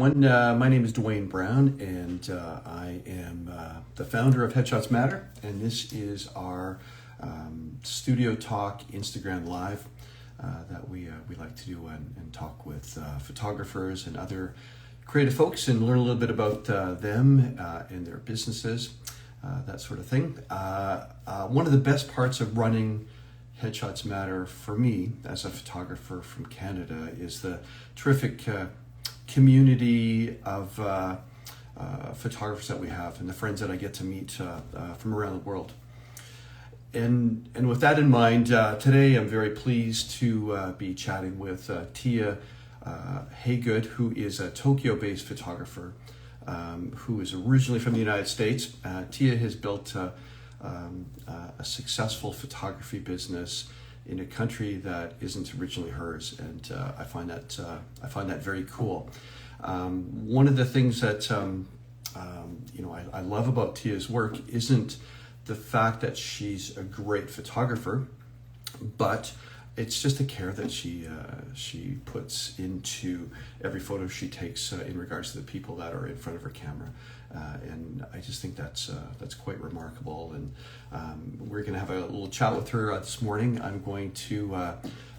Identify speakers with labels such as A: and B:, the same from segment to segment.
A: everyone. My name is Dwayne Brown, and I am the founder of Headshots Matter, and this is our Studio Talk Instagram Live that we like to do and talk with photographers and other creative folks and learn a little bit about them and their businesses, that sort of thing. One of the best parts of running Headshots Matter for me as a photographer from Canada is the terrific community of photographers that we have and the friends that I get to meet from around the world. And with that in mind, today I'm very pleased to be chatting with Tia Haygood, who is a Tokyo-based photographer who is originally from the United States. Tia has built a successful photography business in a country that isn't originally hers, and I find that very cool. One of the things that I love about Tia's work isn't the fact that she's a great photographer, but it's just the care that she puts into every photo she takes in regards to the people that are in front of her camera, and I just think that's quite remarkable. And we're going to have a little chat with her this morning. I'm going to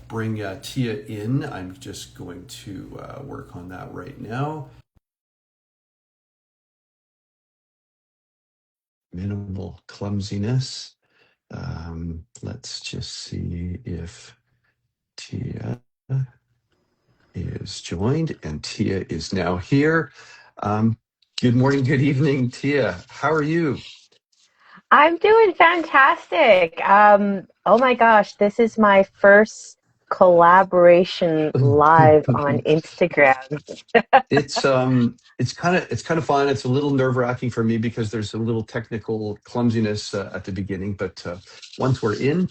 A: bring Tia in. I'm just going to work on that right now. Minimal clumsiness. Let's just see if Tia is joined, and Tia is now here. Good morning, good evening, Tia. How are you?
B: I'm doing fantastic. Oh my gosh, this is my first collaboration live on Instagram.
A: It's kind of fun. It's a little nerve-wracking for me because there's a little technical clumsiness at the beginning, but once we're in,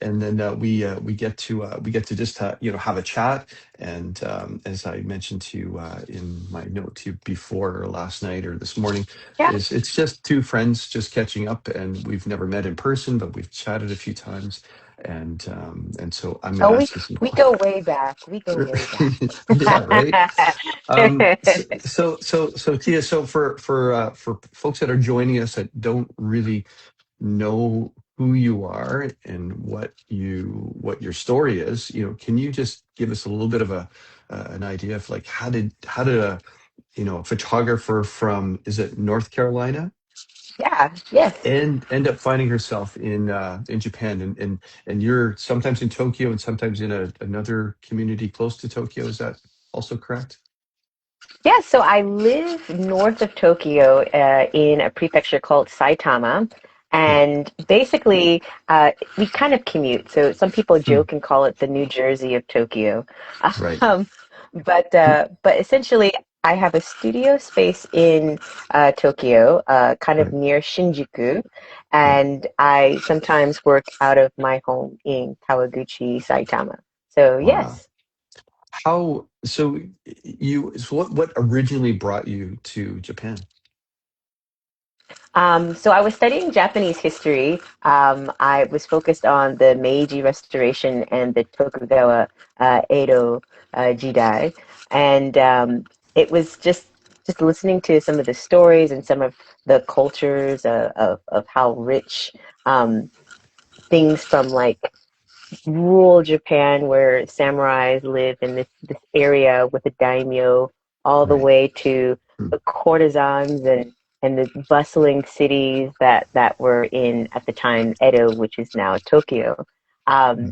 A: and then we get to just have a chat. And as I mentioned to you in my note to you before or last night or this morning,
B: Yeah.
A: is it's just two friends just catching up, and we've never met in person, but we've chatted a few times, and so I'm going
B: Oh,
A: to
B: we
A: ask you some
B: we go way back. We go way back.
A: yeah, right. So Tia, so for folks that are joining us that don't really know who you are and what your story is, can you just give us a little bit of an idea of like how did a photographer from, is it North Carolina,
B: Yeah, yes.
A: and end up finding herself in Japan, and you're sometimes in Tokyo and sometimes in another community close to Tokyo. Is that also correct?
B: Yeah, so I live north of Tokyo in a prefecture called Saitama.
A: Yeah.
B: And basically, we kind of commute. So some people
A: Hmm.
B: joke and call it the New Jersey of Tokyo.
A: Right.
B: Um, but essentially, I have a studio space in Tokyo, kind of
A: Right.
B: near Shinjuku,
A: Yeah.
B: and I sometimes work out of my home in Kawaguchi, Saitama. So
A: Wow.
B: yes.
A: What originally brought you to Japan?
B: So I was studying Japanese history. I was focused on the Meiji Restoration and the Tokugawa Edo Jidai, and it was just listening to some of the stories and some of the cultures of how rich um, things from like rural Japan, where samurais live in this area with a daimyo, all the
A: Right.
B: way to
A: Hmm.
B: the courtesans and the bustling cities that were in at the time Edo, which is now Tokyo. Um,
A: Hmm.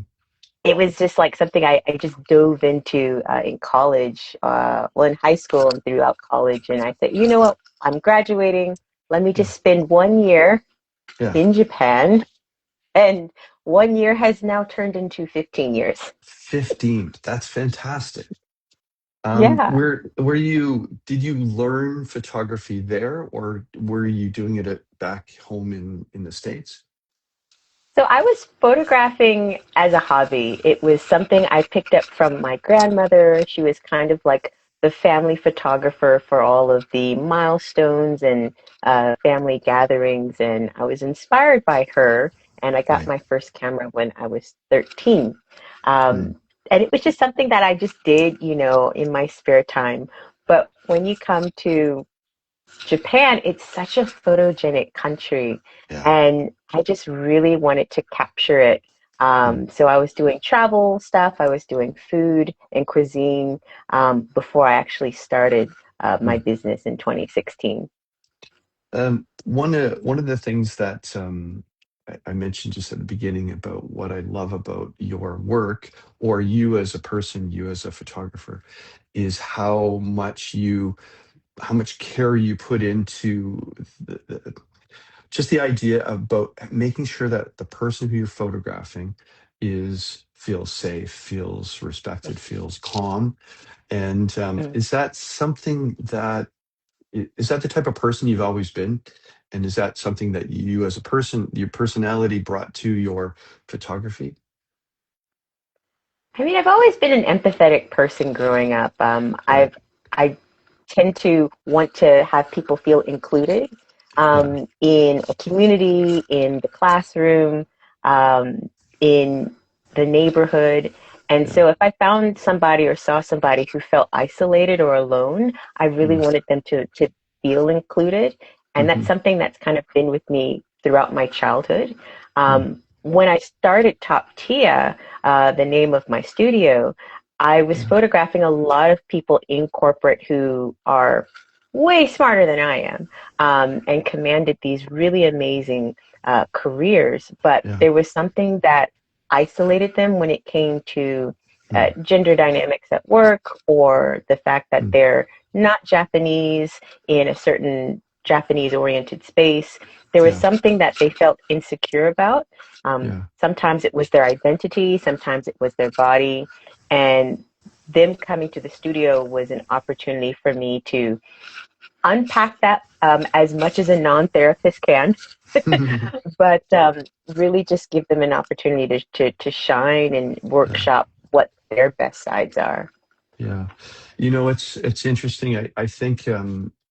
B: it was just like something I just dove into in college, well, in high school and throughout college. And I said, you know what? I'm graduating. Let me
A: Yeah.
B: just spend 1 year
A: Yeah.
B: in Japan, and 1 year has now turned into 15 years.
A: 15. That's fantastic.
B: Yeah.
A: Did you learn photography there, or were you doing it back home in the States?
B: So I was photographing as a hobby. It was something I picked up from my grandmother. She was kind of like the family photographer for all of the milestones and family gatherings. And I was inspired by her. And I got
A: Right.
B: my first camera when I was 13.
A: Hmm.
B: Um, and it was just something that I just did, in my spare time. But when you come to Japan, it's such a photogenic country,
A: Yeah.
B: and I just really wanted to capture it.
A: Mm.
B: So I was doing travel stuff, I was doing food and cuisine before I actually started my
A: Mm.
B: business in 2016.
A: One of the things that I mentioned just at the beginning about what I love about your work, or you as a person, you as a photographer, is how much care you put into just the idea about making sure that the person who you're photographing is feels safe, feels respected, feels calm. And
B: Mm.
A: is that something that is that the type of person you've always been? And is that something that you as a person, your personality brought to your photography?
B: I mean, I've always been an empathetic person growing up.
A: Right.
B: I tend to want to have people feel included
A: Yeah.
B: in a community, in the classroom, um, in the neighborhood. And
A: Yeah.
B: so if I found somebody or saw somebody who felt isolated or alone, I really
A: Mm.
B: wanted them to feel included. And that's
A: Hmm.
B: something that's kind of been with me throughout my childhood.
A: Mm.
B: When I started Top Tia, the name of my studio, I was
A: Yeah.
B: photographing a lot of people in corporate who are way smarter than I am, and commanded these really amazing careers. But
A: Yeah.
B: there was something that isolated them when it came to
A: Mm.
B: gender dynamics at work, or the fact that
A: Mm.
B: they're not Japanese in a certain Japanese oriented space. There was
A: Yeah.
B: something that they felt insecure about.
A: Yeah.
B: Sometimes it was their identity, sometimes it was their body. And them coming to the studio was an opportunity for me to unpack that as much as a non therapist can, but really just give them an opportunity to shine and
A: Yeah.
B: workshop what their best sides are.
A: Yeah. You know, it's interesting. I think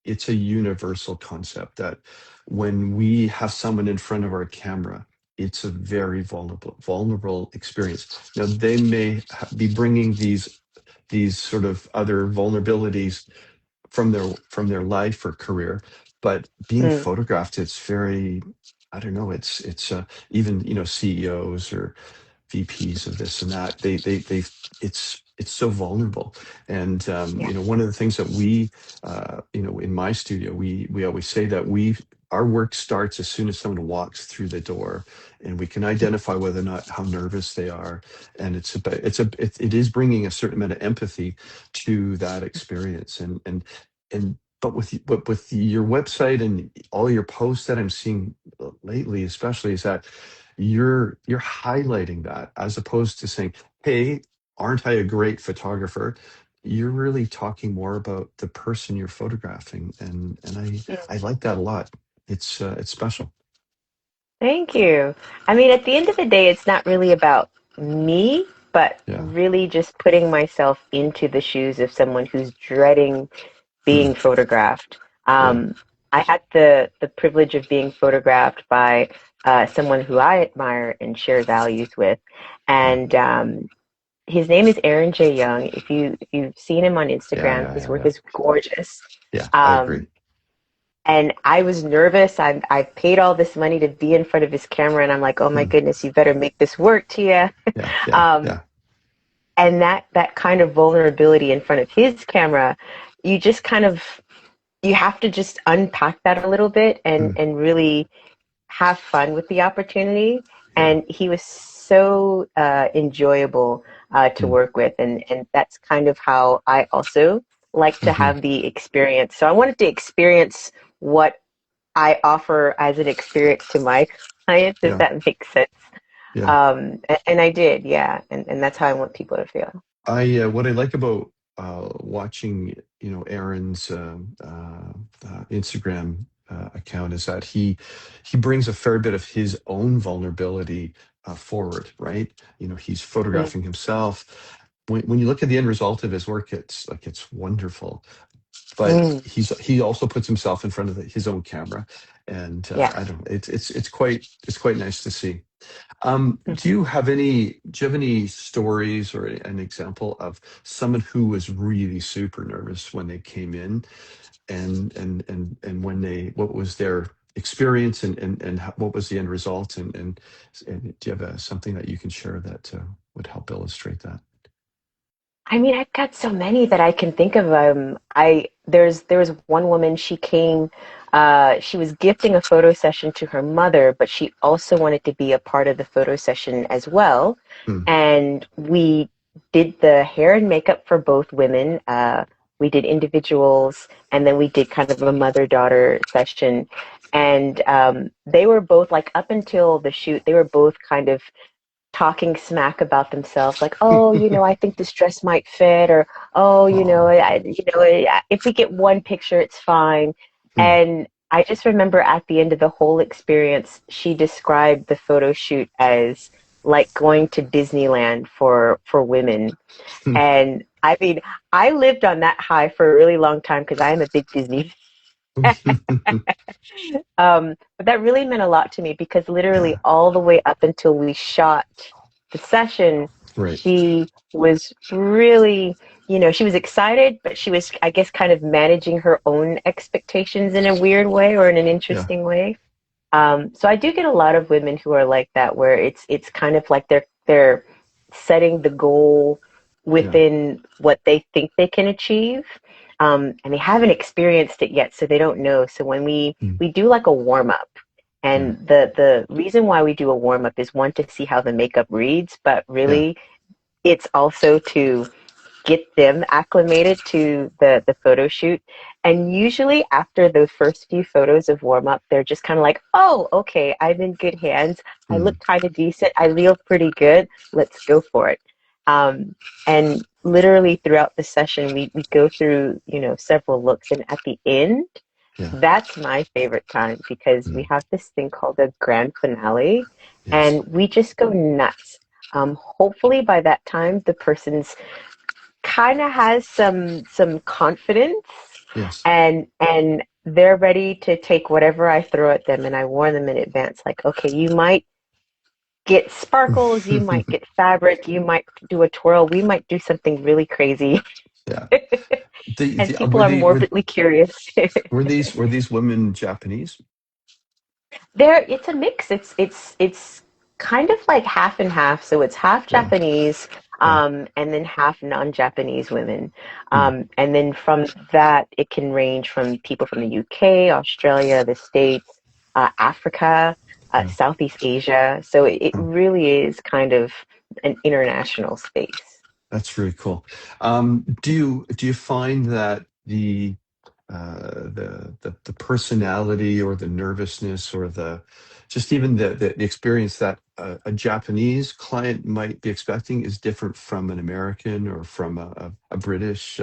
A: it's a universal concept that when we have someone in front of our camera, it's a very vulnerable experience. Now, they may be bringing these sort of other vulnerabilities from their life or career, but being
B: Mm,
A: photographed, it's very, I don't know, it's even, you know, CEOs or VPs of this and that. They it's so vulnerable. And
B: yeah.
A: you know, one of the things that we you know, in my studio, we always say that our work starts as soon as someone walks through the door, and we can identify whether or not how nervous they are. And it is bringing a certain amount of empathy to that experience. And but with your website and all your posts that I'm seeing lately, especially, is that you're highlighting that as opposed to saying, "Hey, aren't I a great photographer?" You're really talking more about the person you're photographing, and I like that a lot. It's special.
B: Thank you. I mean, at the end of the day, it's not really about me, but
A: Yeah.
B: really just putting myself into the shoes of someone who's dreading
A: Hmm.
B: being photographed.
A: Yeah.
B: I had the privilege of being photographed by someone who I admire and share values with,
A: Yeah.
B: and his name is Aaron J. Young. If you've seen him on
A: Yeah.
B: Instagram,
A: Yeah.
B: his
A: Yeah.
B: work
A: Yeah.
B: is gorgeous.
A: Yeah. I agree.
B: Um, and I was nervous. I paid all this money to be in front of his camera, and I'm like, oh my
A: Hmm.
B: goodness, you better make this work, Tia.
A: Yeah. Yeah.
B: Um,
A: Yeah.
B: and that kind of vulnerability in front of his camera, you just kind of you have to just unpack that a little bit
A: Hmm.
B: and really have fun with the opportunity.
A: Yeah.
B: And he was so enjoyable to
A: Hmm.
B: work with, and that's kind of how I also like to
A: Hmm.
B: have the experience. So I wanted to experience what I offer as an experience to my clients, if
A: Yeah.
B: that makes sense.
A: Yeah.
B: And I did, yeah, and that's how I want people to feel.
A: I what I like about watching, you know, Aaron's Instagram account is that he brings a fair bit of his own vulnerability forward, right? You know, he's
B: Mm,
A: photographing himself. When you look at the end result of his work, it's like it's wonderful. but
B: Mm,
A: he also puts himself in front of his own camera, and
B: yeah.
A: I don't know, it's quite nice to see. Do you have any stories or an example of someone who was really super nervous when they came in, and when they, what was their experience, and what was the end result, and do you have something that you can share that would help illustrate that?
B: I mean, I've got so many that I can think of. There was one woman. She came. She was gifting a photo session to her mother, but she also wanted to be a part of the photo session as well.
A: Hmm.
B: And we did the hair and makeup for both women. We did individuals, and then we did kind of a mother-daughter session. And they were both like up until the shoot, they were both kind of talking smack about themselves, like, oh, I think this dress might fit, or oh,
A: Oh.
B: if we get one picture, it's fine.
A: Hmm.
B: And I just remember at the end of the whole experience, she described the photo shoot as like going to Disneyland for women. And I mean, I lived on that high for a really long time because I am a big Disney. But that really meant a lot to me because literally
A: Yeah.
B: all the way up until we shot the session,
A: Right.
B: she was really, she was excited, but she was, I guess, kind of managing her own expectations in a weird way or in an
A: Yeah.
B: interesting way. So I do get a lot of women who are like that, where it's kind of like they're setting the goal
A: Yeah.
B: within what they think they can achieve, and they haven't experienced it yet, so they don't know. So when
A: Hmm.
B: we do like a warm up,
A: Yeah.
B: and the reason why we do a warm up is one, to see how the makeup reads, but
A: Yeah.
B: really it's also to get them acclimated to the photo shoot. And usually after the first few photos of warm up, they're just kind of like, oh, okay, I'm in good hands. I
A: Hmm.
B: look kind of decent. I feel pretty good. Let's go for it. And literally throughout the session, we go through, several looks. And at the end,
A: Yeah.
B: that's my favorite time because we
A: Hmm.
B: have this thing called a grand finale
A: Yes.
B: and we just go nuts. Hopefully by that time, the person's kind of has some confidence
A: Yes.
B: and they're ready to take whatever I throw at them, and I warn them in advance, like, okay, you might get sparkles, you might get fabric, you might do a twirl, we might do something really crazy.
A: Yeah. The
B: And people are morbidly curious.
A: were these women Japanese?
B: There, it's a mix. It's kind of like half and half. So it's half
A: Yeah.
B: Japanese,
A: Yeah.
B: and then half non-Japanese women.
A: Hmm.
B: And then from that, it can range from people from the UK, Australia, the States, Africa,
A: Yeah.
B: Southeast Asia. So it
A: Oh,
B: really is kind of an international space.
A: that's really cool. Do you find that the personality or the nervousness or the just even the experience that a Japanese client might be expecting is different from an American or from a British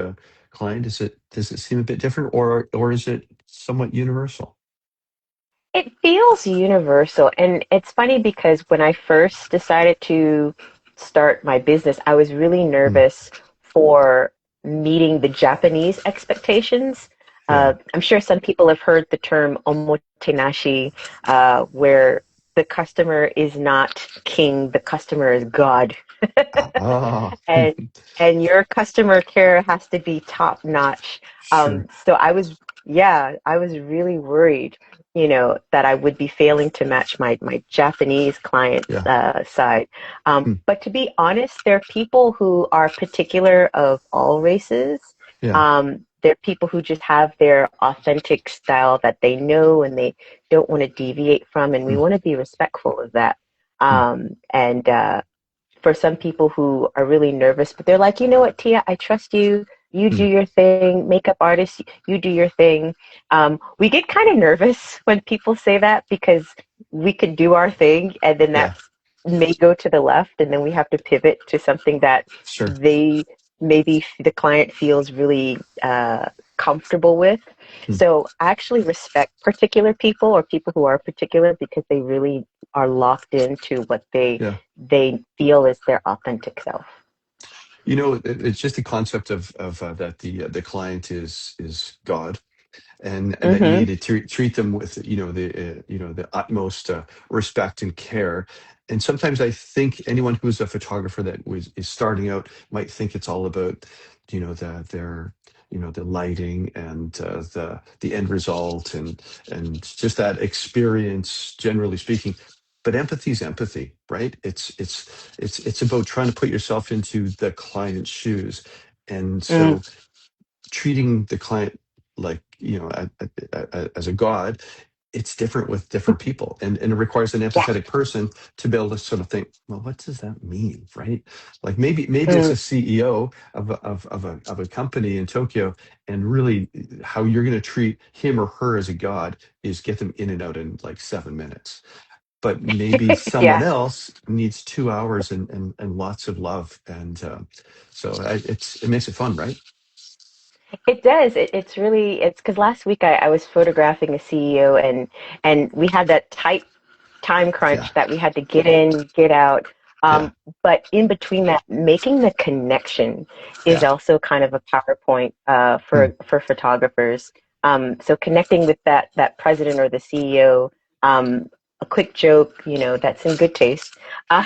A: client? Does it seem a bit different, or is it somewhat universal?
B: It feels universal. And it's funny because when I first decided to start my business, I was really
A: Hmm.
B: nervous for meeting the Japanese expectations.
A: Yeah.
B: I'm sure some people have heard the term omotenashi, where the customer is not king, the customer is God.
A: Ah.
B: and and your customer care has to be top notch.
A: Sure.
B: So I was really worried, that I would be failing to match my Japanese clients'
A: Yeah.
B: side.
A: Hmm.
B: But to be honest, there are people who are particular of all races.
A: Yeah.
B: There are people who just have their authentic style that they know and they don't want to deviate from, and we
A: Hmm.
B: want to be respectful of that.
A: Hmm.
B: And for some people who are really nervous, but they're like, you know what, Tia, I trust you. You do
A: Hmm.
B: your thing. Makeup artist, you do your thing. We get kind of nervous when people say that because we could do our thing and then
A: Yeah.
B: that may go to the left and then we have to pivot to something that
A: Sure.
B: they maybe the client feels really comfortable with.
A: Hmm.
B: So I actually respect particular people or people who are particular because they really are locked into what
A: Yeah.
B: they feel is their authentic self.
A: It's just the concept of that the client is God, and that you
B: Mm-hmm.
A: need to treat them with the utmost respect and care. And sometimes I think anyone who's a photographer that is starting out might think it's all about the lighting and the end result, and just that experience, generally speaking. But empathy is empathy, right? It's about trying to put yourself into the client's shoes. And
B: Mm.
A: so treating the client like as a god, it's different with different people, and it requires an
B: Yeah.
A: empathetic person to be able to sort of think, well, what does that mean, right? Like maybe it's
B: Mm.
A: a CEO of a company in Tokyo, and really how you're going to treat him or her as a god is get them in and out in like 7 minutes. But maybe someone
B: Yeah.
A: else needs 2 hours and lots of love, and it makes it fun, right?
B: It does. It's really it's because last week I was photographing a CEO and we had that tight time
A: Yeah,
B: crunch that we had to get in, get out.
A: yeah.
B: But in between that, making the connection is
A: Yeah.
B: also kind of a PowerPoint
A: Hmm.
B: for photographers. So connecting with that president or the CEO, a quick joke, that's in good taste,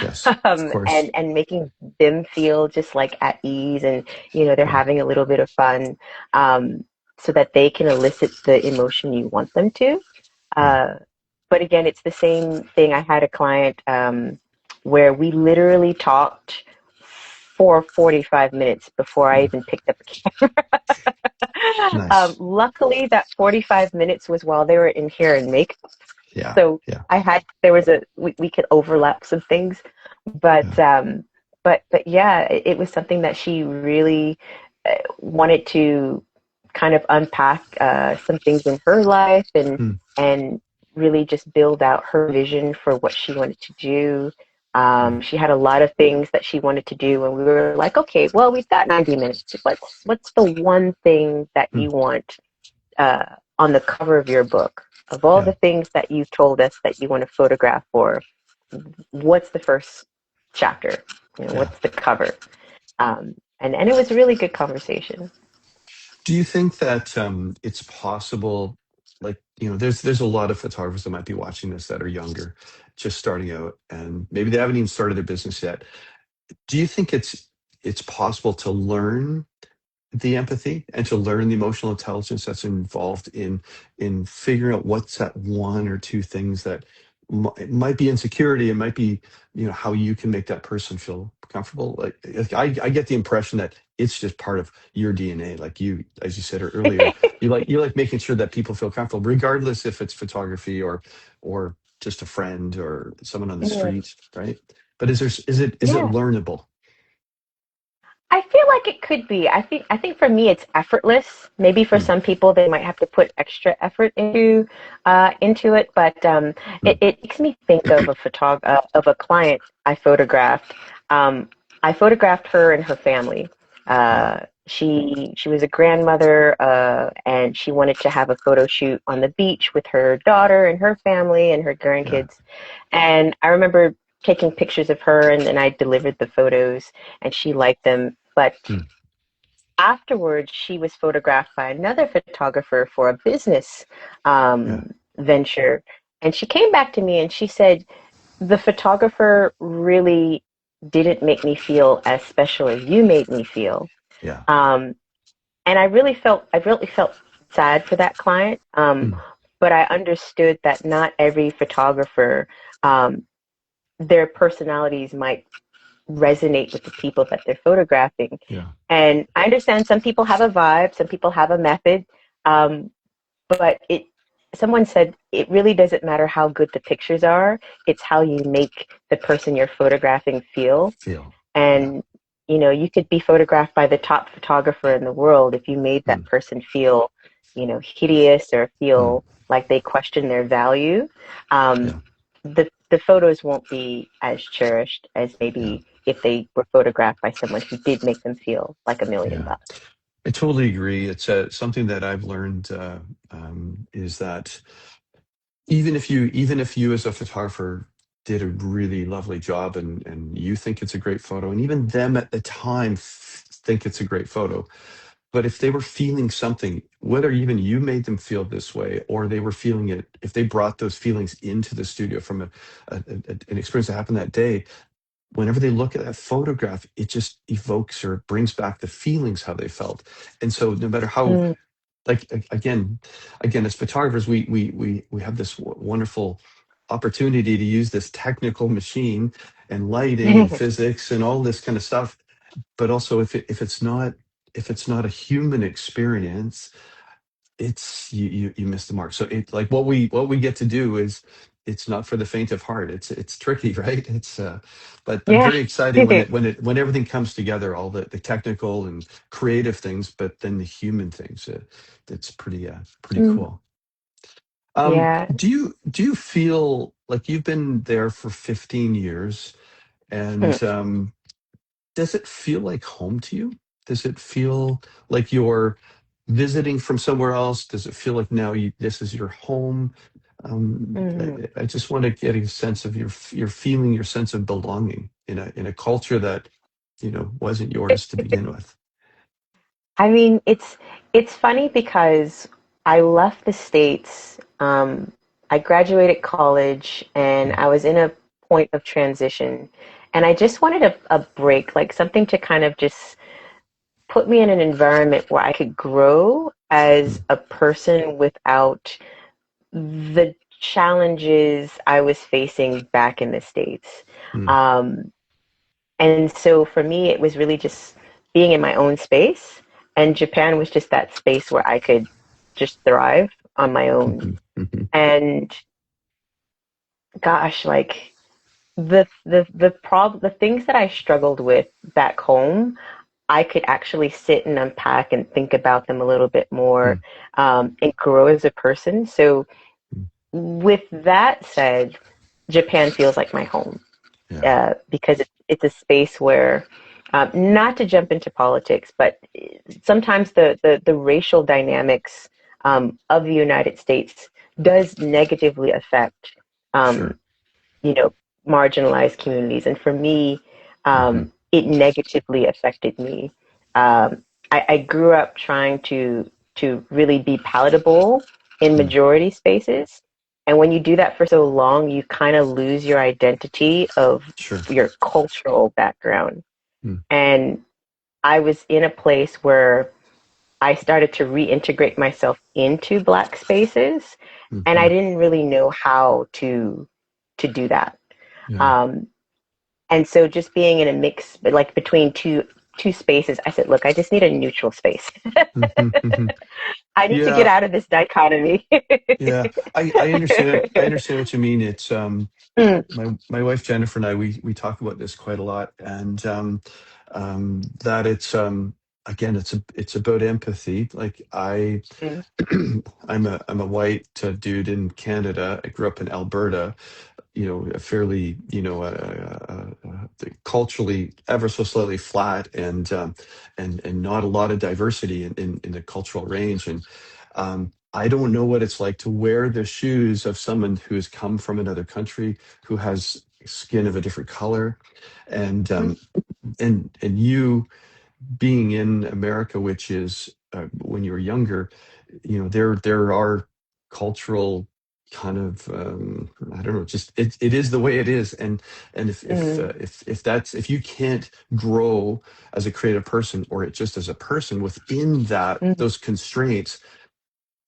A: Yes, of course.
B: and making them feel just like at ease and they're
A: Yeah.
B: having a little bit of fun, so that they can elicit the emotion you want them to.
A: Yeah.
B: Uh, but again, it's the same thing. I had a client where we literally talked for 45 minutes before I
A: Yeah.
B: even picked up a camera.
A: Nice.
B: Luckily, that 45 minutes was while they were in hair and makeup.
A: Yeah.
B: So
A: Yeah.
B: there was we could overlap some things, but
A: Yeah.
B: yeah, it was something that she really wanted to kind of unpack some things in her life
A: Hmm.
B: and really just build out her vision for what she wanted to do.
A: Yeah.
B: She had a lot of things that she wanted to do, and we were like, okay, well, we've got 90 minutes. What's the one thing that
A: Hmm.
B: you want on the cover of your book? Of all
A: Yeah.
B: the things that you've told us that you want to photograph for, what's the first chapter?
A: Yeah.
B: What's the cover? And it was a really good conversation.
A: Do you think that it's possible, like, there's a lot of photographers that might be watching this that are younger, just starting out, and maybe they haven't even started their business yet. Do you think it's possible to learn the empathy and to learn the emotional intelligence that's involved in figuring out what's that one or two things that it might be insecurity, it might be how you can make that person feel comfortable? Like, I get the impression that it's just part of your DNA, like you, as you said earlier, you like making sure that people feel comfortable, regardless if it's photography or just a friend or someone on the
B: Yeah.
A: street, right? But is it
B: Yeah.
A: learnable?
B: I feel like it could be. I think for me it's effortless. Maybe for
A: Hmm,
B: some people they might have to put extra effort into it, but
A: hmm,
B: it makes me think of of a client I photographed. Um, I photographed her and her family.
A: yeah,
B: She was a grandmother, and she wanted to have a photo shoot on the beach with her daughter and her family and her
A: yeah.
B: grandkids. And I remember taking pictures of her, and then I delivered the photos, and she liked them. But
A: Hmm,
B: afterwards, she was photographed by another photographer for a business
A: yeah,
B: venture. And she came back to me and she said, the photographer really didn't make me feel as special as you made me feel.
A: yeah.
B: Um, and I really felt sad for that client.
A: Hmm,
B: But I understood that not every photographer, um, their personalities might resonate with the people that they're photographing.
A: yeah,
B: And I understand some people have a vibe, some people have a method, um, but someone said it really doesn't matter how good the pictures are, it's how you make the person you're photographing feel.
A: feel. Yeah.
B: And you could be photographed by the top photographer in the world. If you made
A: Hmm,
B: that person feel, hideous or
A: hmm,
B: feel like they question their value, um,
A: yeah,
B: the photos won't be as cherished as
A: yeah,
B: maybe if they were photographed by someone who did make them feel like a million
A: yeah.
B: bucks.
A: I totally agree. It's something that I've learned, is that even if you as a photographer did a really lovely job, and you think it's a great photo, and even them at the time think it's a great photo. But if they were feeling something, whether even you made them feel this way or they were feeling it, if they brought those feelings into the studio from an experience that happened that day, whenever they look at that photograph, it just evokes or brings back the feelings how they felt. And so no matter how,
B: Mm.
A: like again as photographers, we have this wonderful opportunity to use this technical machine and lighting and physics and all this kind of stuff. But also if it's not a human experience, it's you miss the mark. So it like what we get to do is, it's not for the faint of heart. It's tricky, right? It's but
B: Yeah.
A: very exciting when when everything comes together, all the technical and creative things, but then the human things. It's pretty
B: Mm.
A: cool.
B: Yeah.
A: Do you feel like you've been there for 15 years,
B: Mm.
A: and does it feel like home to you? Does it feel like you're visiting from somewhere else? Does it feel like now this is your home?
B: Mhm.
A: I just want to get a sense of your feeling, your sense of belonging in a culture that wasn't yours to begin with.
B: I mean, it's funny because I left the States. I graduated college and
A: Mm,
B: I was in a point of transition, and I just wanted a break, like something to kind of just put me in an environment where I could grow as
A: mm,
B: a person without the challenges I was facing back in the States.
A: mm,
B: Um, and so for me, it was really just being in my own space. And Japan was just that space where I could just thrive on my own.
A: mhm, mhm,
B: And gosh, like the things that I struggled with back home, I could actually sit and unpack and think about them a little bit more,
A: mm,
B: and grow as a person. So
A: mm.
B: with that said, Japan feels like my home.
A: Yeah,
B: Because it's a space where, not to jump into politics, but sometimes the racial dynamics, of the United States does negatively affect, um,
A: sure.
B: you know, marginalized communities. And for me,
A: Hmm.
B: it negatively affected me. I grew up trying to really be palatable in
A: Mm,
B: majority spaces. And when you do that for so long, you kind of lose your identity of
A: sure.
B: your cultural background.
A: Mm,
B: And I was in a place where I started to reintegrate myself into Black spaces, and I
A: mhm.
B: didn't really know how to do that.
A: Yeah.
B: Um, and so just being in a mix, like between two spaces, I said, look, I just need a neutral space.
A: Mhm, mhm.
B: I need to get
A: Yeah,
B: out of this dichotomy.
A: yeah. I understand it. I understand what you mean. It's
B: Mm,
A: my wife Jennifer and I, we talk about this quite a lot, and that it's again it's about empathy. Like
B: mm,
A: I'm a white dude in Canada. I grew up in Alberta, a fairly, culturally ever so slightly flat, and not a lot of diversity in the cultural range. And I don't know what it's like to wear the shoes of someone who has come from another country, who has skin of a different color, and
B: mm,
A: and you being in America, which is when you were younger, there are cultural kind of I don't know, just it is the way it is, and
B: mm,
A: if you can't grow as a creative person, or just as a person within
B: mm,
A: those constraints,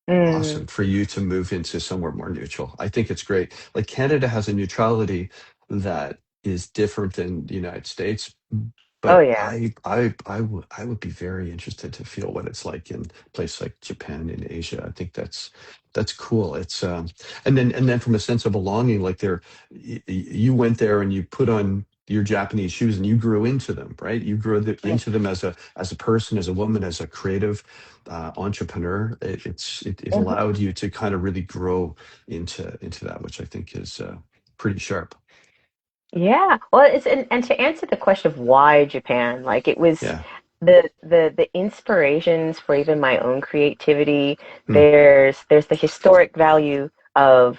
B: mm.
A: awesome for you to move into somewhere more neutral. I think it's great. Like Canada has a neutrality that is different than the United States,
B: Oh
A: but
B: yeah.
A: I would be very interested to feel what it's like in a place like Japan in Asia. I think that's cool. It's and then from a sense of belonging, like you went there and you put on your Japanese shoes and you grew into them, right? You grew
B: Mm,
A: into them as a person, as a woman, as a creative entrepreneur. It
B: mhm.
A: allowed you to kind of really grow into that, which I think is pretty sharp.
B: Yeah. Well, and to answer the question of why Japan, like it was
A: Yeah.
B: the inspirations for even my own creativity.
A: Mm,
B: There's the historic value of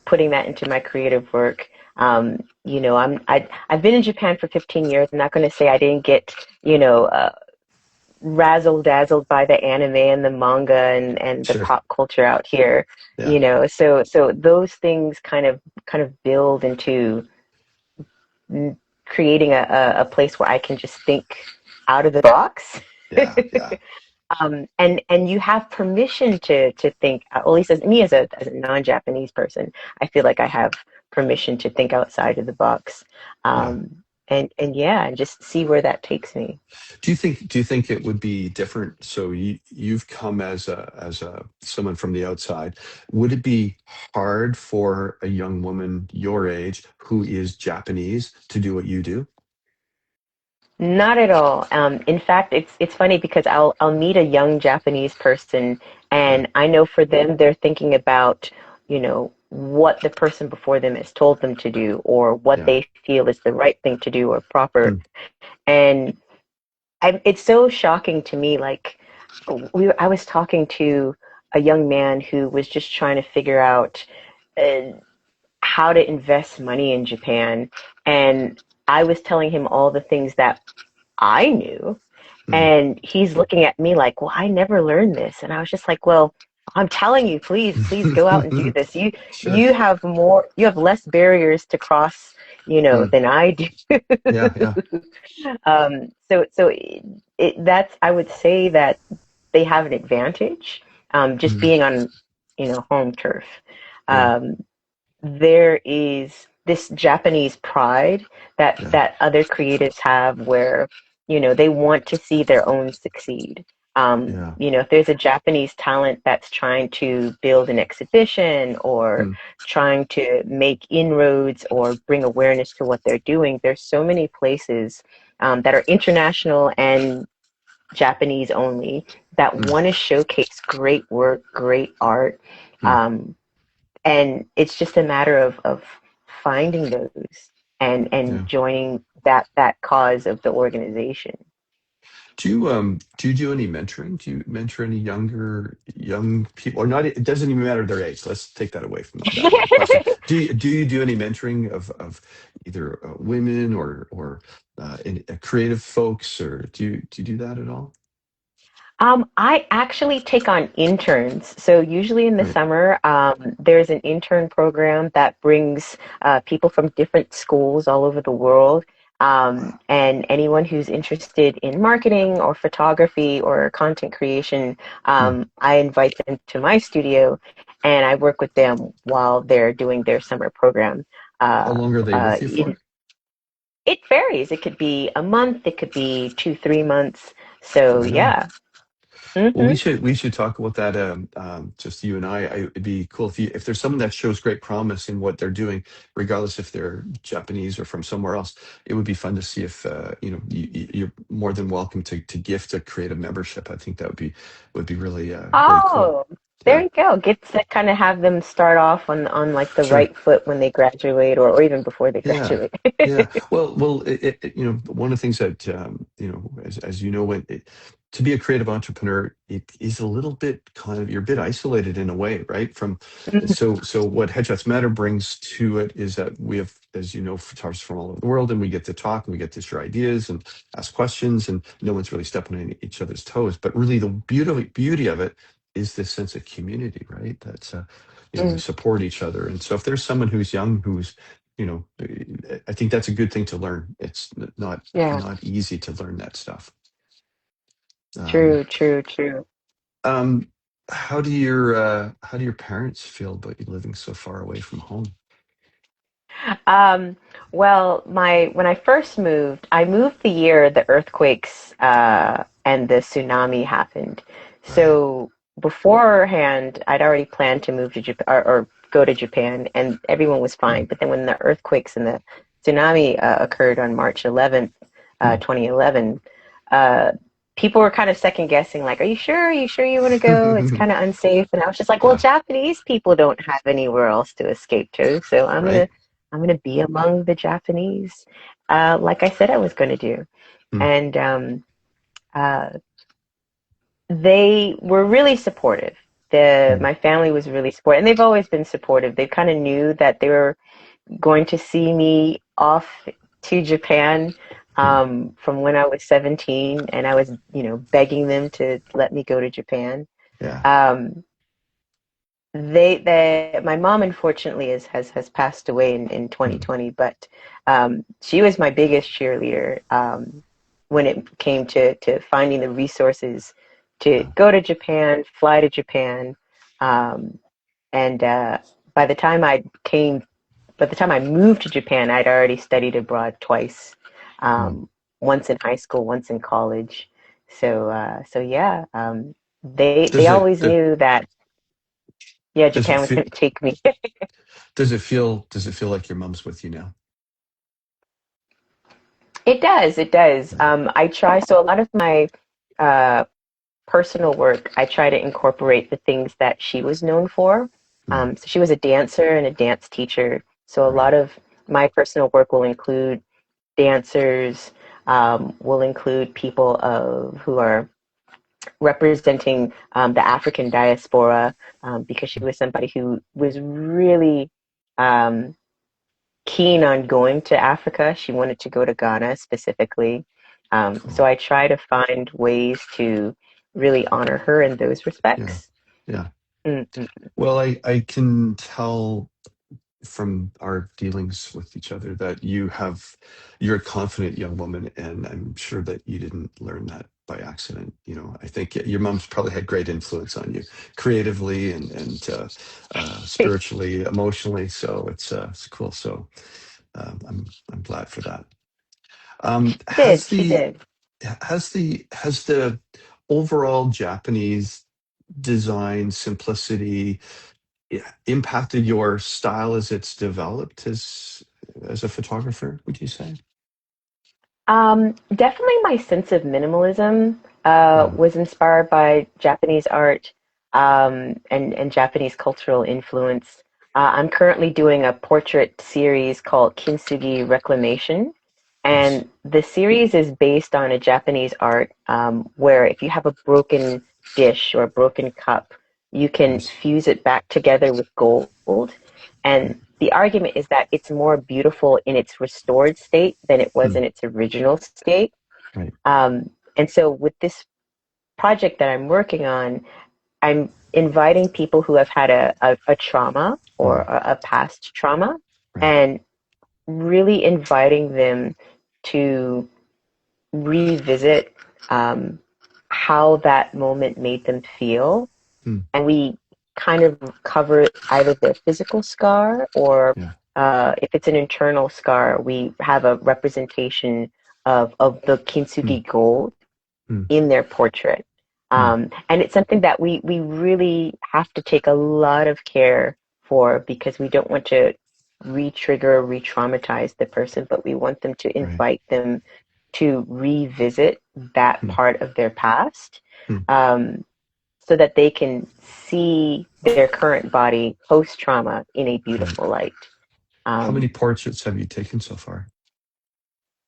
B: putting that into my creative work. I've been in Japan for 15 years. I'm not going to say I didn't get, you know, razzle dazzled by the anime and the manga and the
A: Sure.
B: pop culture out here,
A: Yeah.
B: so those things kind of build into creating a place where I can just think out of the box.
A: Yeah. Yeah.
B: And you have permission to think, at least as me as a non-Japanese person, I feel like I have permission to think outside of the box.
A: Yeah.
B: And yeah, and just see where that takes me.
A: Do you think it would be different? So you've come as a someone from the outside. Would it be hard for a young woman your age who is Japanese to do what you do?
B: Not at all. In fact, it's funny because I'll meet a young Japanese person,
A: Yeah.
B: and I know for them they're thinking about, what the person before them has told them to do, or what
A: Yeah.
B: they feel is the right thing to do or proper.
A: Mm,
B: And it's so shocking to me. Like, I was talking to a young man who was just trying to figure out uh, how to invest money in Japan, and I was telling him all the things that I knew,
A: mm,
B: and he's looking at me like, well, I never learned this. And I was just like, well, I'm telling you, please go out and do this. You
A: sure.
B: you have you have less barriers to cross,
A: Mm,
B: than I do.
A: yeah. Yeah.
B: That's, I would say that they have an advantage, just
A: Mm,
B: being on, home turf.
A: yeah.
B: Um, there is this Japanese pride that
A: Yeah.
B: that other creatives have, where they want to see their own succeed.
A: Yeah.
B: If there's a Japanese talent that's trying to build an exhibition or
A: Mm,
B: trying to make inroads or bring awareness to what they're doing, there's so many places that are international and Japanese only that
A: mm,
B: want to showcase great work, great art.
A: mm,
B: Um, and it's just a matter of finding those and
A: yeah.
B: joining that cause of the organization.
A: Do you do any mentoring? Do you mentor any young people, or not? It doesn't even matter their age. Let's take that away from that question. Do you do any mentoring of either women creative folks, or do you do that at all?
B: I actually take on interns. So usually in the
A: Right.
B: summer, there's an intern program that brings people from different schools all over the world.
A: Wow.
B: And anyone who's interested in marketing or photography or content creation,
A: Hmm.
B: I invite them to my studio and I work with them while they're doing their summer program.
A: How
B: Uh,
A: long are they with you
B: in,
A: for?
B: it varies. It could be a month, it could be 2, 3 months. So
A: Right on.
B: yeah.
A: Well, we
B: Hmm.
A: should we should talk about that. Just you and it'd be cool if there's someone that shows great promise in what they're doing, regardless if they're Japanese or from somewhere else. It would be fun to see if you're more than welcome to gift a creative membership. I think that would be really really cool.
B: Oh, there
A: Yeah,
B: you go. Get to kind of have them start off on like the
A: sure.
B: right foot when they graduate, or even before they
A: Yeah,
B: graduate.
A: yeah. Well, one of the things that as you know, to be a creative entrepreneur, it is a little bit kind of you're a bit isolated in a way, right? So what Headshots Matter brings to it is that we have, as you know, photographers from all over the world, and we get to talk and we get to share ideas and ask questions, and no one's really stepping on each other's toes. But really, the beauty of it is this sense of community, right? That's we
B: Mm,
A: support each other, and so if there's someone who's young who's I think that's a good thing to learn. It's not
B: yeah,
A: not easy to learn that stuff. Um,
B: true, true, true.
A: um, how do your parents feel about you living so far away from home?
B: Um, well, my when I first moved, I moved the year the earthquakes and the tsunami happened.
A: Right.
B: So beforehand, I'd already planned to move to Japan or go to Japan, and everyone was
A: Hmm.
B: fine. But then when the earthquakes and the tsunami occurred on March 11th,
A: Hmm.
B: 2011, uh, people were kind of second guessing, like, "Are you sure? Are you sure you want to go? It's kind of unsafe." And I was just like, "Well,
A: Yeah.
B: Japanese people don't have anywhere else to escape to, so I'm gonna."
A: Right.
B: I'm going to be among the Japanese, like I said I was going to do.
A: Hmm.
B: And uh, they were really supportive.
A: Hmm.
B: My family was really supportive, and they've always been supportive. They kind of knew that they were going to see me off to Japan
A: Hmm.
B: from when I was 17, and I was, begging them to let me go to Japan.
A: Yeah.
B: Um, my mom unfortunately has passed away in
A: Hmm.
B: 2020, but she was my biggest cheerleader when it came to finding the resources to
A: Yeah.
B: go to Japan, fly to Japan, um, and by the time I came, by the time I moved to Japan, I'd already studied abroad twice,
A: Hmm.
B: um, once in high school, once in college. So yeah, they
A: Does it
B: always knew that yeah,
A: does it
B: Japan was
A: feel
B: going to take me.
A: does it feel like your mom's with you now?
B: It does. It does.
A: Yeah.
B: I try. So a lot of my uh, personal work, I try to incorporate the things that she was known for.
A: Hmm.
B: So she was a dancer and a dance teacher. So a
A: Right.
B: lot of my personal work will include dancers, will include people who are representing the African diaspora, because she was somebody who was really um, keen on going to Africa. She wanted to go to Ghana specifically. So
A: Cool.
B: I try to find ways to really honor her in those
A: Yeah.
B: respects.
A: Yeah.
B: Mm-mm.
A: Well, I can tell from our dealings with each other that you're a confident young woman, and I'm sure that you didn't learn that by accident. I think your mom's probably had great influence on you creatively and spiritually, emotionally. So it's cool. So I'm glad for that.
B: She did. She did.
A: Has the overall Japanese design simplicity impacted your style as it's developed as a photographer, would you say?
B: Definitely my sense of minimalism
A: Yeah.
B: was inspired by Japanese art and Japanese cultural influence. I'm currently doing a portrait series called Kintsugi Reclamation.
A: Nice.
B: And the series is based on a Japanese art where if you have a broken dish or a broken cup, you can
A: Nice.
B: fuse it back together with gold.
A: Right.
B: And the argument is that it's more beautiful in its restored state than it was
A: Hmm.
B: in its original state.
A: Right.
B: And so with this project that I'm working on, I'm inviting people who have had a trauma or
A: Hmm.
B: a past trauma
A: Right.
B: and really inviting them to revisit um, how that moment made them feel.
A: Hmm.
B: And we kind of cover either their physical scar or
A: Yeah.
B: if it's an internal scar, we have a representation of the
A: Hmm.
B: kintsugi gold
A: Hmm.
B: in their portrait.
A: Hmm.
B: And it's something that we really have to take a lot of care for because we don't want to re-trigger, re-traumatize the person, but we want them to
A: Right.
B: invite them to revisit that
A: Hmm.
B: part of their past,
A: Hmm.
B: um, so that they can see their current body post trauma in a
A: Right.
B: beautiful light.
A: How many
B: Um,
A: portraits have you taken so far?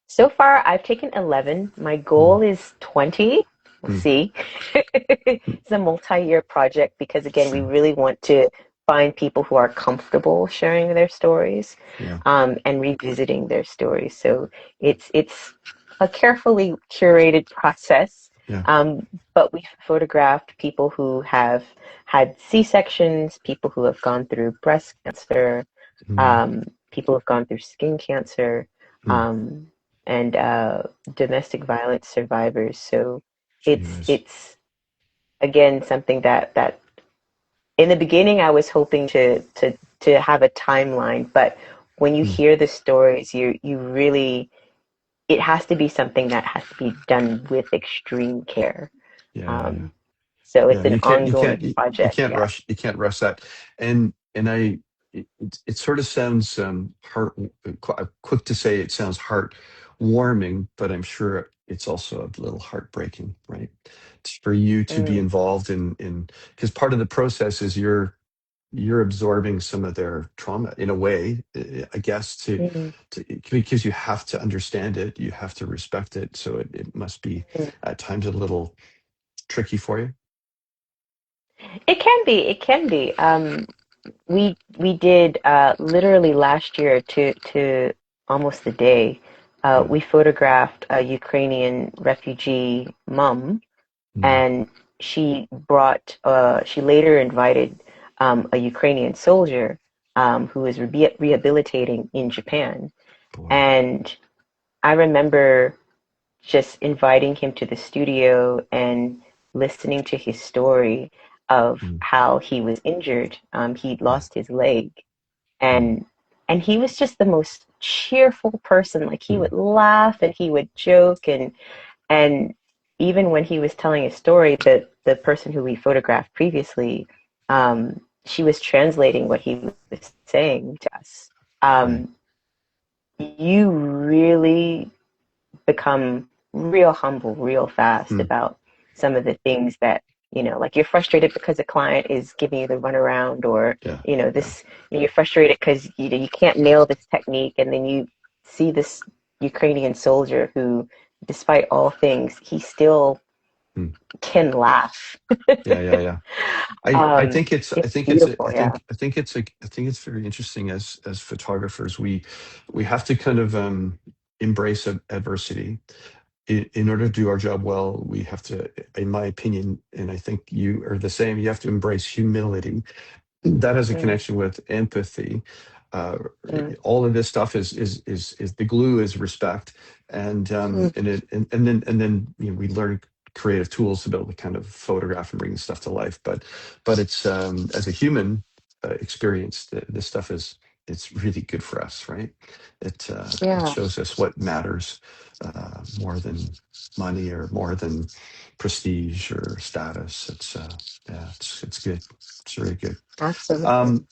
B: So far, I've taken 11. My
A: Hmm.
B: goal is 20. We'll
A: Hmm.
B: see. It's a multi-year project because, again, we
A: Sure.
B: really want to find people who are comfortable sharing their stories
A: Yeah.
B: and revisiting their stories. So it's a carefully curated process.
A: Yeah.
B: Um, but we've photographed people who have had C-sections, people who have gone through breast cancer,
A: Hmm.
B: people who've gone through skin cancer,
A: Hmm.
B: um, and domestic violence survivors. So it's
A: Yes.
B: it's again something that in the beginning I was hoping to have a timeline, but when you
A: Hmm.
B: hear the stories, you really it has to be something that has to be done with extreme care.
A: Yeah. Yeah. Yeah.
B: Um, so
A: Yeah,
B: it's an
A: you can't you
B: ongoing
A: can't you
B: project.
A: can't
B: Yeah.
A: rush that. And it sort of sounds quick to say it sounds heart warming, but I'm sure it's also a little heartbreaking, right? It's for you to be
B: Mm,
A: involved in because part of the process is you're absorbing some of their trauma in a way, I guess,
B: mm,
A: because you have to understand it, you have to respect it, so it must be
B: mm.
A: at times a little tricky for you.
B: It can be. It can be. We did literally last year to almost the day.
A: Yeah.
B: We photographed a Ukrainian refugee mom,
A: Mm.
B: and she later invited a Ukrainian soldier who was rehabilitating in Japan.
A: Boy.
B: And I remember just inviting him to the studio and listening to his story of
A: Mm.
B: how he was injured. He'd
A: Yeah.
B: lost his leg,
A: Mm.
B: and he was just the most cheerful person. Like he
A: Mm.
B: would laugh and he would joke, and even when he was telling his story, the person who we photographed previously, she was translating what he was saying to us.
A: Right.
B: You really become real humble real fast
A: Mm.
B: about some of the things that, like you're frustrated because a client is giving you the runaround, or
A: Yeah. Yeah.
B: this, you're frustrated because you can't nail this technique, and then you see this Ukrainian soldier who, despite all things, he still
A: Mm.
B: can laugh.
A: Yeah. Yeah. Yeah. I think
B: It's beautiful, yeah.
A: I think it's very interesting as photographers. We have to kind of embrace adversity in order to do our job well. We have to, in my opinion, and I think you are the same. You have to embrace humility. That has a
B: Mm,
A: connection with empathy. Uh,
B: mm,
A: all of this stuff is the glue is respect,
B: mm.
A: and then we learn creative tools to be able to kind of photograph and bring this stuff to life. But it's as a human experience, this stuff is it's really good for us, right? It
B: Yeah,
A: shows us what matters more than money or more than prestige or status. Yeah, it's good. It's really good.
B: absolutely.
A: Um,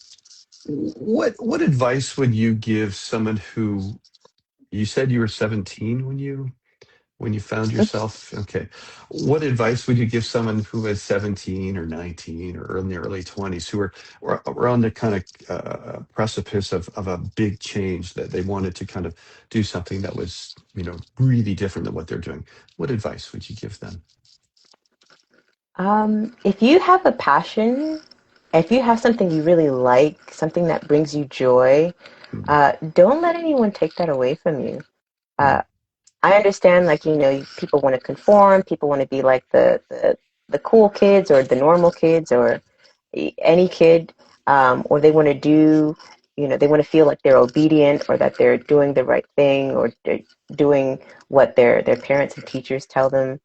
A: what advice would you give someone who you said you were 17 when you found yourself? Okay. What advice would you give someone who was 17 or 19 or in the early 20s who were on the kind of precipice of a big change that they wanted to kind of do something that was, really different than what they're doing? What advice would you give them?
B: If you have a passion, if you have something you really like, something that brings you joy,
A: Mm,
B: don't let anyone take that away from you.
A: mm,
B: Uh, I understand, like, people want to conform, people want to be like the cool kids or the normal kids or any kid, or they want to do, they want to feel like they're obedient or that they're doing the right thing or they're doing what their parents and teachers tell them.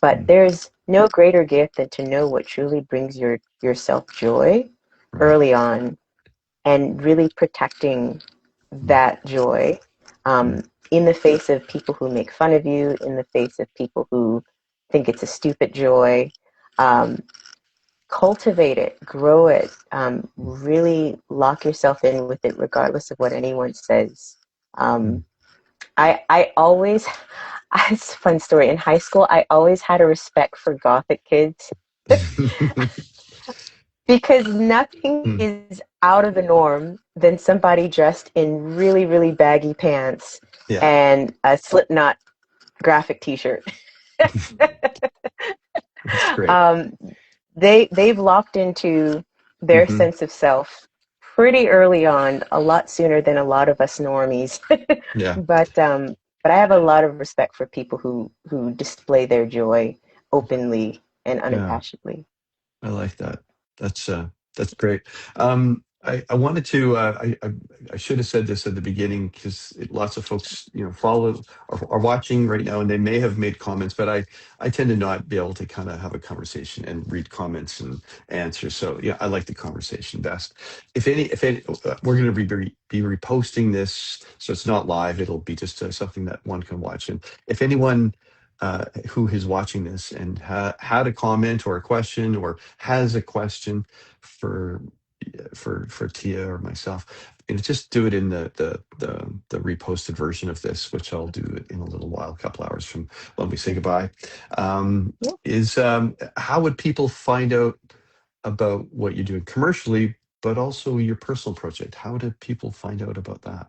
B: But
A: mm.
B: there's no greater gift than to know what truly brings yourself joy
A: Right.
B: early on, and really protecting
A: Mm,
B: that joy,
A: mm,
B: in the face of people who make fun of you, in the face of people who think it's a stupid joy. Um, Cultivate it, grow it,
A: mm,
B: really lock yourself in with it, regardless of what anyone says.
A: mm.
B: Um, I always, it's a fun story. In high school, I always had a respect for Gothic kids because nothing
A: Mm.
B: is out of the norm than somebody dressed in really, really baggy pants
A: Yeah,
B: and a Slipknot graphic T-shirt.
A: that's great.
B: Um, they've locked into their
A: Hmm.
B: sense of self pretty early on, a lot sooner than a lot of us normies.
A: Yeah,
B: but but I have a lot of respect for people who display their joy openly and
A: yeah.
B: unabashedly.
A: I like that. That's great. I wanted to. I should have said this at the beginning because lots of folks, follow are watching right now, and they may have made comments, but I tend to not be able to kind of have a conversation and read comments and answer. So yeah, I like the conversation best. If any, we're going to be reposting this, so it's not live. It'll be just something that one can watch. And if anyone who is watching this and had a comment or a question or has a question for for Tia or myself, just do it in the reposted version of this, which I'll do it in a little while, a couple hours from when we say goodbye.
B: Yeah.
A: Is How would people find out about what you're doing commercially, but also your personal project? How do people find out about that?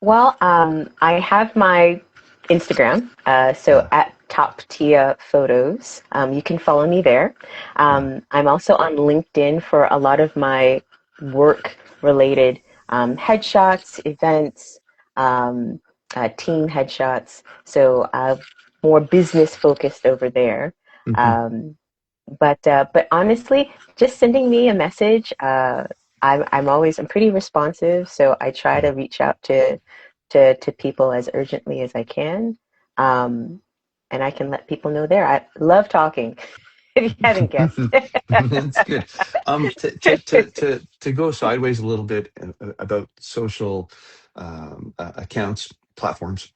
B: Well, I have my Instagram, so
A: Yeah,
B: at Top Tia Photos. You can follow me there.
A: yeah.
B: I'm also on LinkedIn for a lot of my work related headshots, events, um, team headshots. So more business focused over there.
A: Hmm.
B: Um, but honestly, just sending me a message. I'm pretty responsive, so I try to
A: Yeah.
B: reach out to people as urgently as I can, um, and I can let people know there. I love talking. If you haven't guessed.
A: That's good. To go sideways a little bit about social accounts, platforms.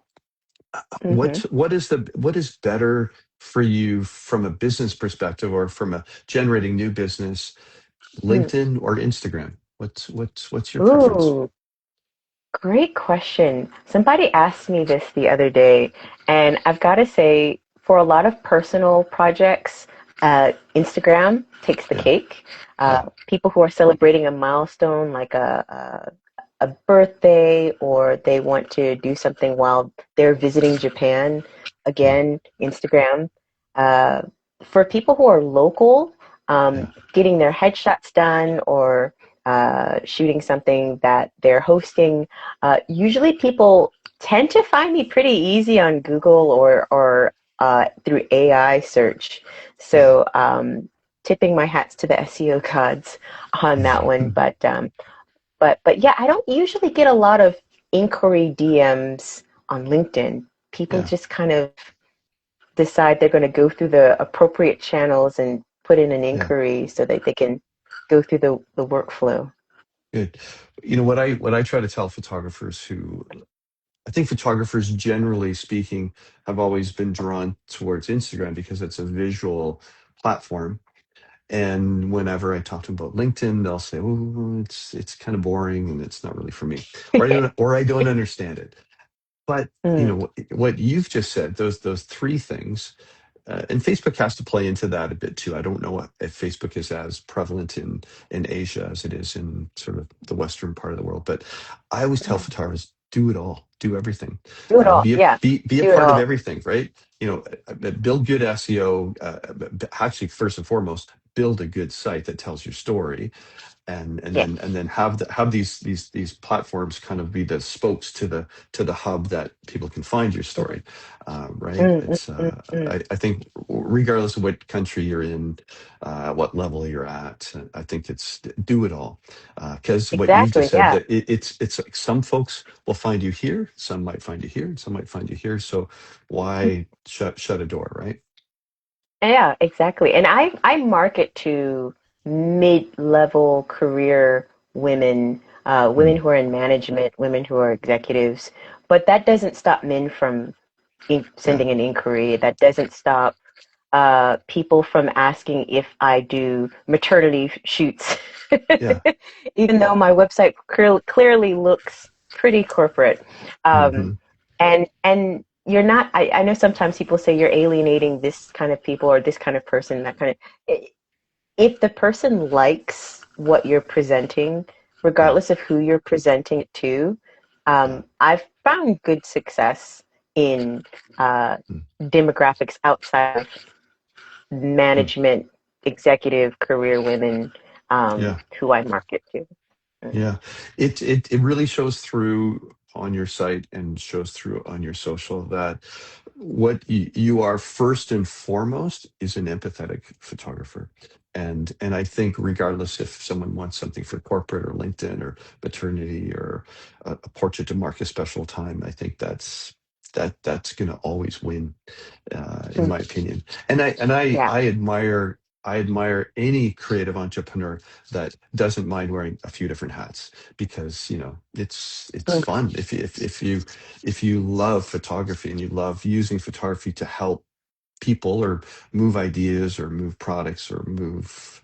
B: Hmm.
A: What is better for you from a business perspective or from a generating new business, LinkedIn or Instagram? What's your preference?
B: Ooh, great question. Somebody asked me this the other day, and I've got to say, for a lot of personal projects, Instagram takes the
A: Yeah,
B: cake.
A: yeah,
B: People who are celebrating a milestone like a birthday, or they want to do something while they're visiting Japan,
A: yeah,
B: again, Instagram. Uh, for people who are local,
A: yeah,
B: getting their headshots done or shooting something that they're hosting, usually people tend to find me pretty easy on Google or through AI search.
A: yeah.
B: So tipping my hats to the SEO gods on that one, but yeah, I don't usually get a lot of inquiry DMs on LinkedIn. People
A: Yeah,
B: just kind of decide they're going to go through the appropriate channels and put in an
A: yeah.
B: inquiry so that they can go through the workflow.
A: Good. You know what I try to tell photographers who I think photographers, generally speaking, have always been drawn towards Instagram because it's a visual platform. And whenever I talk to them about LinkedIn, they'll say, "Oh, it's kind of boring and it's not really for me," or I don't understand it. But you
B: Mm,
A: know what you've just said, those three things, and Facebook has to play into that a bit too. I don't know if Facebook is as prevalent in Asia as it is in sort of the Western part of the world. But I always tell
B: yeah.
A: photographers, do it all, do everything,
B: Do it all. Yeah.
A: be a
B: Do it
A: part of
B: all.
A: everything, right? You know, build good SEO. Actually, first and foremost, build a good site that tells your story,
B: Yes.
A: and then have these platforms kind of be the spokes to the hub that people can find your
B: Mm,
A: story, right?
B: mm, mm,
A: It's
B: mm, mm.
A: I think regardless of what country you're in, what level you're at, I think it's do it all, because what you've just
B: Exactly.
A: said,
B: Yeah.
A: that it's like some folks will find you here, some might find you here, and some might find you here. So why shut a door, right?
B: Yeah, exactly. And I market to mid-level career women, women
A: Mm,
B: who are in management, women who are executives. But that doesn't stop men from
A: yeah,
B: sending an inquiry. That doesn't stop people from asking if I do maternity shoots,
A: yeah,
B: even though my website clearly looks pretty corporate. Um,
A: hmm,
B: and you're not. I know sometimes people say you're alienating this kind of people or this kind of person. That kind of. If the person likes what you're presenting,
A: yeah,
B: regardless of who you're presenting it to,
A: yeah.
B: I've found good success in uh,
A: Mm,
B: demographics outside of
A: mm,
B: management, executive, career women
A: yeah.
B: who I market to. Mm.
A: Yeah, it really shows through on your site and shows through on your social that what you are first and foremost is an empathetic photographer. And I think regardless if someone wants something for corporate or LinkedIn or maternity or a portrait to mark a special time, I think that's going to always win, in
B: Mm.
A: my opinion. And
B: Yeah.
A: I admire any creative entrepreneur that doesn't mind wearing a few different hats, because you know it's
B: Mm.
A: fun if you love photography and you love using photography to help people or move ideas or move products or move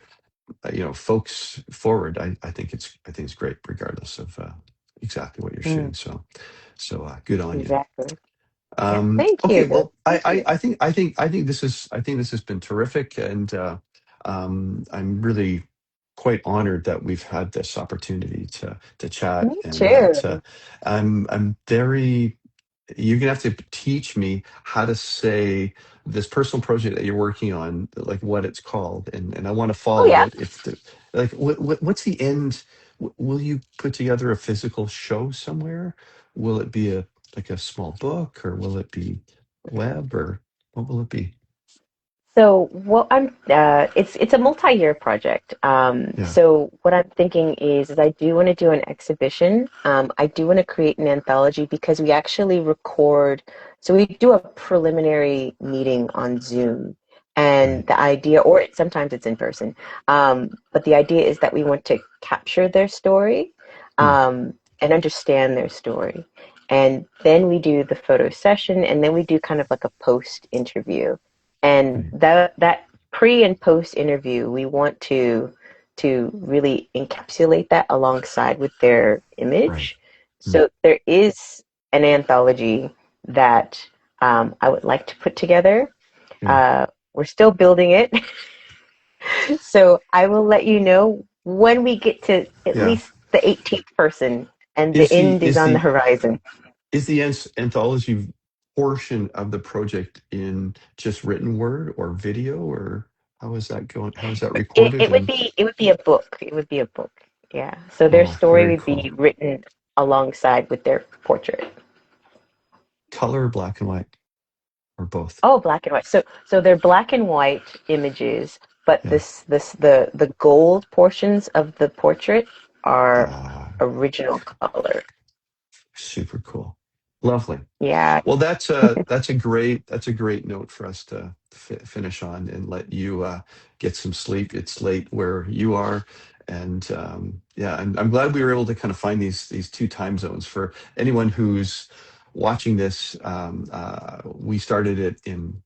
A: folks forward. I think it's great regardless of exactly what you're shooting.
B: Mm.
A: So good on you.
B: Exactly. Yeah. Thank
A: Okay,
B: you.
A: well,
B: Thank you.
A: I think this has been terrific, and I'm really quite honored that we've had this opportunity to chat,
B: Me
A: and that
B: too.
A: I'm very. You're gonna have to teach me how to say this personal project that you're working on, like what it's called, and I want to
B: Oh
A: follow
B: yeah.
A: it. If the like, what's the end? will you put together a physical show somewhere? Will it be a like a small book, or will it be web, or what will it be?
B: So what I'm it's a multi-year project.
A: Yeah,
B: So what I'm thinking is I do want to do an exhibition. I do want to create an anthology because we actually record. So we do a preliminary meeting on Zoom, and
A: right.
B: the idea, or sometimes it's in person. But the idea is that we want to capture their story,
A: Hmm,
B: and understand their story, and then we do the photo session, and then we do kind of like a post interview. And
A: right,
B: that pre and post interview, we want to really encapsulate that alongside with their
A: right.
B: image.
A: Hmm,
B: So there is an anthology that I would like to put together.
A: yeah,
B: We're still building it, so I will let you know when we get to at
A: yeah.
B: least the 18th person, and the
A: Is the
B: end is
A: is
B: on the
A: the
B: horizon.
A: is the anthology portion of the project in just written word or video, or how is that going? How is that recorded? And
B: It would be a book. It would be a book. Yeah. So their
A: oh,
B: story
A: very
B: would be
A: cool.
B: written alongside with their portrait.
A: Color, black and white, or both?
B: Oh, black and white. So they're black and white images, but
A: Yeah.
B: the gold portions of the portrait are
A: Ah,
B: original color.
A: super cool. Lovely.
B: Yeah.
A: Well, that's a great note for us to finish on and let you get some sleep. It's late where you are, and yeah, I'm glad we were able to kind of find these two time zones for anyone who's watching this. We started it in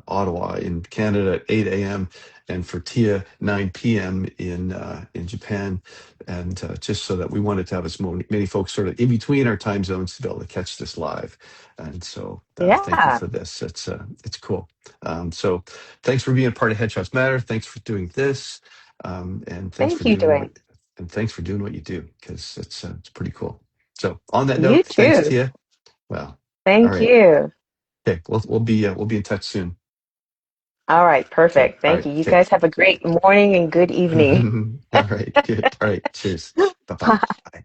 A: Ottawa, in Canada, at 8 a.m., and for Tia, 9 p.m. in Japan, and just so that we wanted to have as many folks sort of in between our time zones to be able to catch this live. And so, thank you
B: Yeah.
A: for this. It's cool. So, thanks for being a part of Headshots Matter. Thanks for doing this, and thanks for
B: Thank you,
A: doing
B: Dwayne.
A: what you do, because it's pretty cool. So, on that
B: You
A: note, thanks,
B: too.
A: Tia. Well, all
B: Thank
A: right.
B: you.
A: Okay, we'll be in touch soon.
B: All right.
A: Okay.
B: Perfect.
A: All
B: Thank
A: right.
B: you. You
A: Okay.
B: guys have a great morning and good evening.
A: All right. Good. All right. Cheers. Bye bye. Bye.